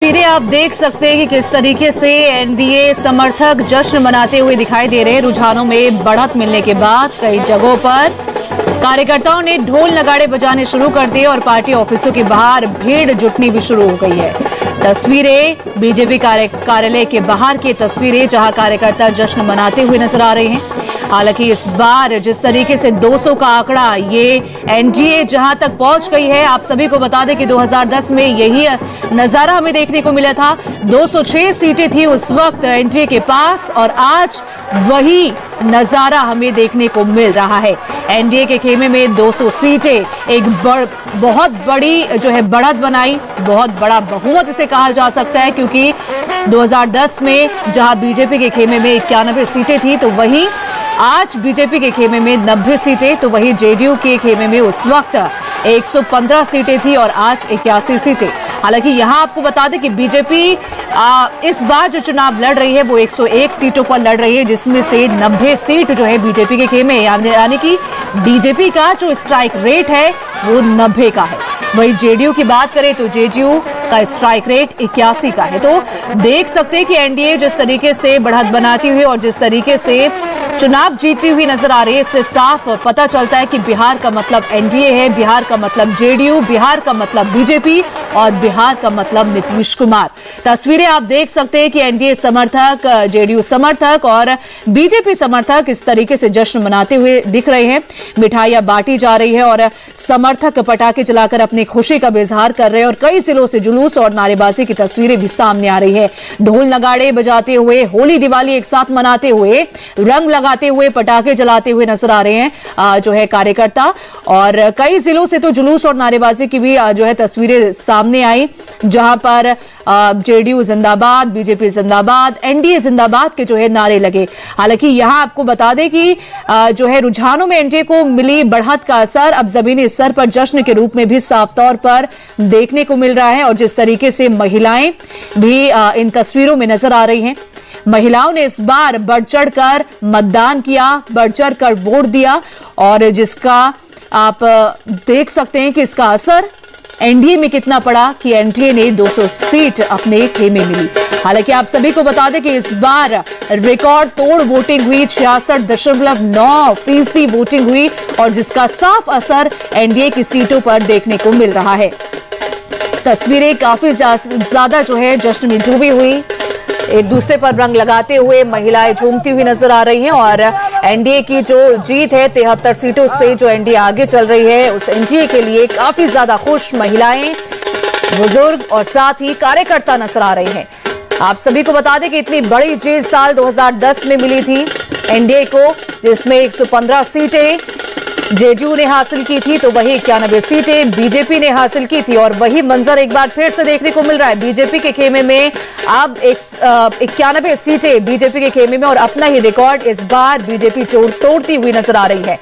तस्वीरें आप देख सकते हैं कि किस तरीके से एनडीए समर्थक जश्न मनाते हुए दिखाई दे रहे हैं। रुझानों में बढ़त मिलने के बाद कई जगहों पर कार्यकर्ताओं ने ढोल नगाड़े बजाने शुरू कर दिए और पार्टी ऑफिसों के बाहर भीड़ जुटनी भी शुरू हो गई है। तस्वीरें बीजेपी कार्यालय के बाहर की तस्वीरें, जहां कार्यकर्ता जश्न मनाते हुए नजर आ रहे हैं। हालांकि इस बार जिस तरीके से 200 का आंकड़ा, ये एनडीए जहां तक पहुंच गई है, आप सभी को बता दें कि 2010 में यही नजारा हमें देखने को मिला था। 206 सीटें थी उस वक्त एनडीए के पास और आज वही नजारा हमें देखने को मिल रहा है। एनडीए के खेमे में 200 सीटें एक बहुत बड़ी जो है बढ़त बनाई, बहुत बड़ा बहुमत इसे कहा जा सकता है, क्योंकि 2010 में जहां बीजेपी के खेमे में 91 सीटें थी, तो वहीं आज बीजेपी के खेमे में 90 सीटें, तो वहीं जेडीयू के खेमे में उस वक्त 115 सीटें थी और आज 81 सीटें। हालांकि यहां आपको बता दें कि बीजेपी इस बार जो चुनाव लड़ रही है वो 101 सीटों पर लड़ रही है, जिसमें से 90 सीट जो है बीजेपी के खेमे, यानी कि बीजेपी का जो स्ट्राइक रेट है वो 90 का है। वहीं जेडीयू की बात करें तो जेडीयू का स्ट्राइक रेट 81 का है। तो देख सकते हैं कि एनडीए जिस तरीके से बढ़त बनाती हुई और जिस तरीके से चुनाव जीतती हुई नजर आ रही है, इससे साफ पता चलता है कि बिहार का मतलब एनडीए है, बिहार का मतलब जेडीयू, बिहार का मतलब बीजेपी और बिहार का मतलब नीतीश कुमार। तस्वीरें आप देख सकते हैं कि एनडीए समर्थक, जेडीयू समर्थक और बीजेपी समर्थक इस तरीके से जश्न मनाते हुए दिख रहे हैं। मिठाइयां बांटी जा रही है और समर्थक पटाखे जलाकर अपनी खुशी का इजहार कर रहे हैं और कई जिलों से जुलूस और नारेबाजी की तस्वीरें भी सामने आ रही है। ढोल नगाड़े बजाते हुए, होली दिवाली एक साथ मनाते हुए, रंग लगाते हुए, पटाखे जलाते हुए नजर आ रहे हैं जो है कार्यकर्ता। और कई जिलों से तो जुलूस और नारेबाजी की भी जो है तस्वीरें सामने आई, जहां पर जेडीयू जिंदाबाद, बीजेपी जिंदाबाद, एनडीए जिंदाबाद के जो है नारे लगे। हालांकि यहां आपको बता दें कि जो है रुझानों में एनडीए को मिली बढ़त का असर अब जमीनी स्तर पर जश्न के रूप में भी साफ तौर पर देखने को मिल रहा है। और जिस तरीके से महिलाएं भी इन तस्वीरों में नजर आ रही हैं, महिलाओं ने इस बार बढ़ चढ़कर मतदान किया, बढ़ चढ़कर वोट दिया और जिसका आप देख सकते हैं कि इसका असर एनडीए में कितना पड़ा कि एनडीए ने 200 सीट अपने खेमे मिली। हालांकि आप सभी को बता दें कि इस बार रिकॉर्ड तोड़ वोटिंग हुई, 66.9% वोटिंग हुई और जिसका साफ असर एनडीए की सीटों पर देखने को मिल रहा है। तस्वीरें काफी ज्यादा जो है जश्न में डूबी हुई, एक दूसरे पर रंग लगाते हुए महिलाएं झूमती हुई नजर आ रही हैं और एनडीए की जो जीत है 73 सीटों से जो एनडीए आगे चल रही है, उस एनडीए के लिए काफी ज्यादा खुश महिलाएं, बुजुर्ग और साथ ही कार्यकर्ता नजर आ रहे हैं। आप सभी को बता दें कि इतनी बड़ी जीत साल 2010 में मिली थी एनडीए को, जिसमें 115 सीटें जेडीयू ने हासिल की थी, तो वही 91 सीटें बीजेपी ने हासिल की थी। और वही मंजर एक बार फिर से देखने को मिल रहा है, बीजेपी के खेमे में अब 91 सीटें बीजेपी के खेमे में और अपना ही रिकॉर्ड इस बार बीजेपी तोड़ती हुई नजर आ रही है।